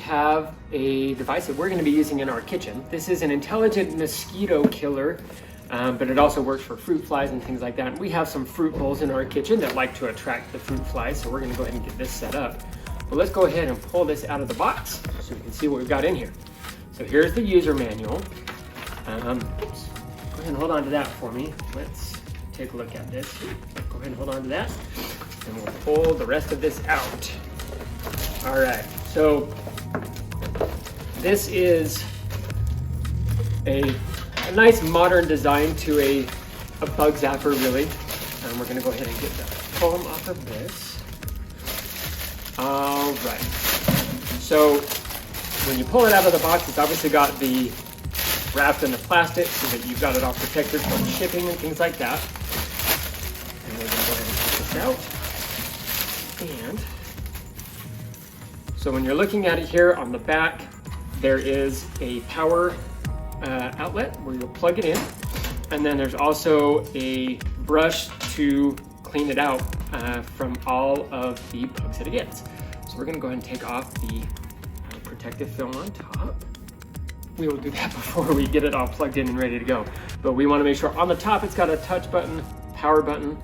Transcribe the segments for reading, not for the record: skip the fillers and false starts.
have a device that we're going to be using in our kitchen. This is an intelligent mosquito killer, but it also works for fruit flies and things like that. We have some fruit bowls in our kitchen that like to attract the fruit flies, so we're going to go ahead and get this set up. But let's go ahead and pull this out of the box so we can see what we've got in here. So here's the user manual. Oops. Go ahead and hold on to that for me. Let's take a look at this. Go ahead and hold on to that, and we'll pull the rest of this out. All right, so this is a nice modern design to a Bug Zapper, really. And we're gonna go ahead and get the foam off of this. All right, so when you pull it out of the box, it's obviously got the wrapped in the plastic so that you've got it all protected from shipping and things like that. And we're gonna go ahead and take this out. And so when you're looking at it here on the back, there is a power outlet where you'll plug it in. And then there's also a brush to clean it out from all of the bugs that it gets. So we're gonna go ahead and take off the protective film on top. We will do that before we get it all plugged in and ready to go. But we wanna make sure on the top it's got a touch button, power button,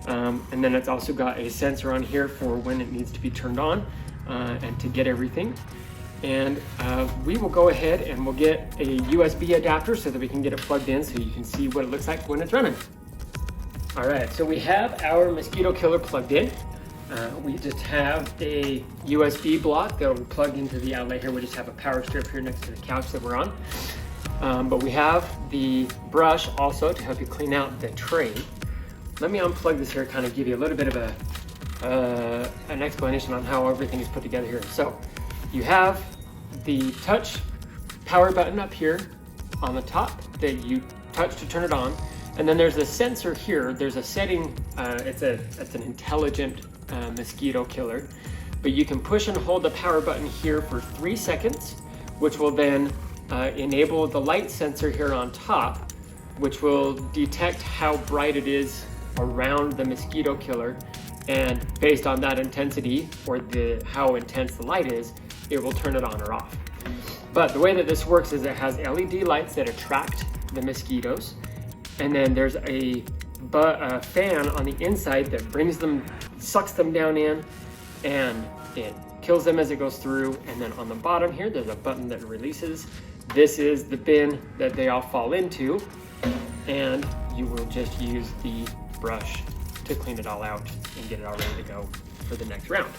and then it's also got a sensor on here for when it needs to be turned on. And to get everything. And we will go ahead and we'll get a USB adapter so that we can get it plugged in so you can see what it looks like when it's running. All right, so we have our mosquito killer plugged in. We just have a USB block that will plug into the outlet here. We just have a power strip here next to the couch that we're on. But we have the brush also to help you clean out the tray. Let me unplug this here, kind of give you a little bit of an explanation on how everything is put together here. So you have the touch power button up here on the top that you touch to turn it on, and then there's a sensor here. There's a setting. It's an intelligent mosquito killer, but you can push and hold the power button here for 3 seconds, which will then enable the light sensor here on top, which will detect how bright it is around the mosquito killer. And based on that intensity, or how intense the light is, it will turn it on or off. But the way that this works is it has LED lights that attract the mosquitoes, and then there's a fan on the inside that brings them, sucks them down in, and it kills them as it goes through. And then on the bottom here, there's a button that releases. This is the bin that they all fall into, and you will just use the brush to clean it all out and get it all ready to go for the next round.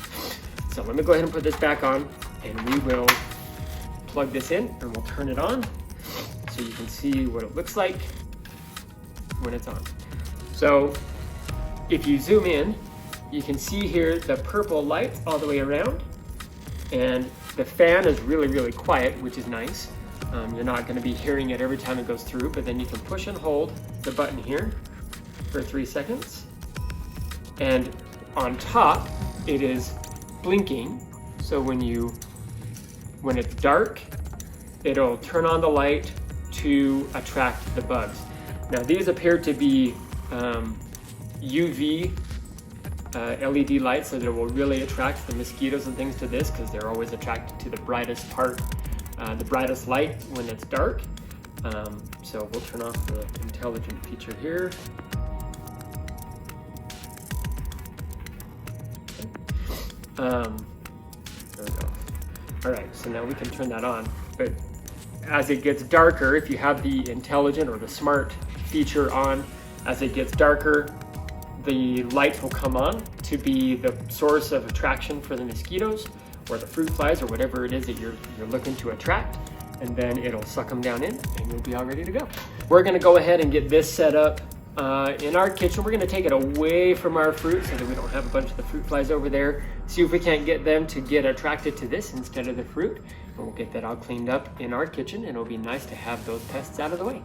So let me go ahead and put this back on, and we will plug this in and we'll turn it on so you can see what it looks like when it's on. So if you zoom in, you can see here the purple lights all the way around, and the fan is really, really quiet, which is nice. You're not going to be hearing it every time it goes through, but then you can push and hold the button here for 3 seconds. And on top, it is blinking. So when it's dark, it'll turn on the light to attract the bugs. Now these appear to be UV LED lights, so that it will really attract the mosquitoes and things to this, because they're always attracted to the brightest part, the brightest light when it's dark. So we'll turn off the intelligent feature here. There we go. All right, so now we can turn that on. But as it gets darker, if you have the intelligent or the smart feature on, as it gets darker, the lights will come on to be the source of attraction for the mosquitoes or the fruit flies or whatever it is that you're looking to attract, and then it'll suck them down in and you'll be all ready to go. We're gonna go ahead and get this set up in our kitchen. We're gonna take it away from our fruit so that we don't have a bunch of the fruit flies over there. See if we can't get them to get attracted to this instead of the fruit. And we'll get that all cleaned up in our kitchen, and it'll be nice to have those pests out of the way.